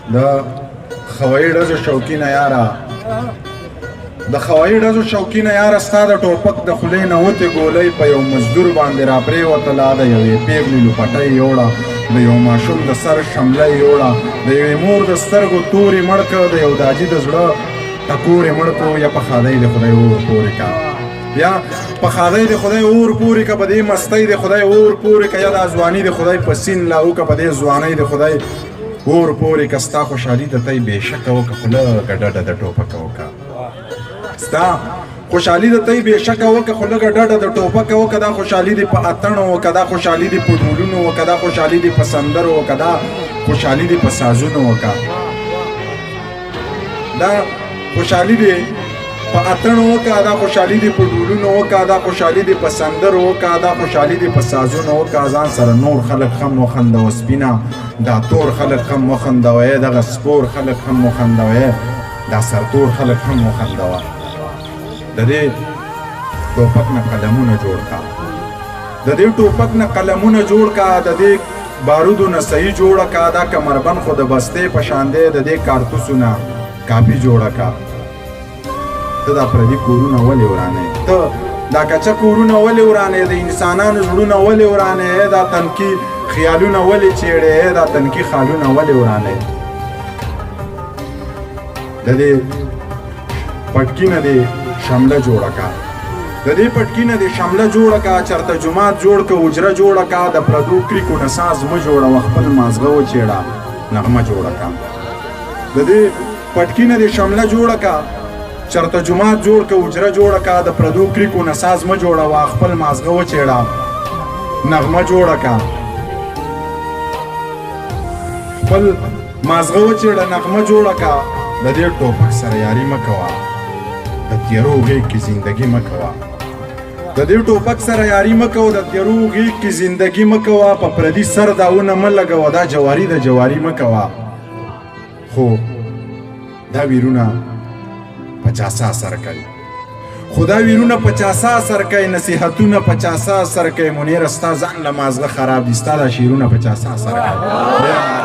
د خوایي ډزو شوقینه یاره د خوایي ډزو شوقینه یاره ستا د ټوپک د خولې نه وتې ګولۍ په یو مزدور باندې راپرېوتله د یوې پېغلې لوپټۍ یوړه د یو ماشوم د سر شمله یوړه د یوې مور د سترګو تورې مړ کړه د یو داجي د زړه ټکورې مړ کړو یا په خدای د خدای اور پورې کا یا په خدای د خدای اور پورې کا په دې مستۍ د خدای اور پورې کا یا د ځواني د خدای په سین لاهو کا په دې ځوانۍ د خدای اور پورې کا ستا خوشحالي د تی بېشکه وکړه خو لږه ډډه د ټوپکه وکړه ستا خوشحالي د تی بېشکه وکړه خو لږه ډډه د ټوپکه وکړه دا خوشحالي دې په اتڼو وکړه دا خوشحالي دې په ډولونو وکړه دا خوشحالي دې په سندرو وکړه دا خوشحالي دې په سازونو وکړه دا خوشحالي دې په اتڼو وکړه دا خوشحالي دې په ډولونو وکړه دا خوشحالي دې په سندرو وکړه دا خوشحالي دې په سازونو وکړه ځان سره نور خلک هم وخندوه سپینه دا تور خلک هم وخندوه دغه سپور خلک هم وخندوه دا سرتور خلک هم وخندوه د دې ټوپک نه قلمونه جوړ کا د دې ټوپک نه قلمونه جوړ کا د دې بارودو نه صحیح جوړه کا دا کمربند خو د بستې په شان دی د دې کارتوسو نه کاپي جوړه کا ته دا پردي کورونه ولې ورانې ته دا کچه کورونه ولې ورانې د انسانانو زړونه ولې ورانې دا تنکي خیالونه ولې چیړې دا تنکي خالونه ولې ورانې د دې پټکي نه دې شمله جوړه کا د دې پټکي نه دې شمله جوړه کا چرته جومات جوړ که حجره جوړه کا د پردو کریکو نه ساز مه جوړه خپل مازغه وچیړه نغمه جوړه کا د دې پټکي نه دې شمله جوړه کا چرته جومات جوړ که حجره جوړه کا د پردو کریکو نه ساز مه جوړه خپل مازغه وچیړه نغمه جوړه کا خپل مازغه وچیړه نغمه جوړه کا د دې ټوپک سره یاري مه کوه د تیرو غېږ کې زندګي مه کوه د دې ټوپک سره یاري مه کوه د تیرو غېږ کې زندګي مه کوه په پردي سر داونه مه لګوه دا جواري د جواري مه کوه خو دا ویرونه 50 اثر کوي خو دا ویرونه 50 اثر کوي نصیحتونه 50 اثر کوي منیر ستا ځان له مازغه خراب دي ستا دا شعرونه 50 اثر کوي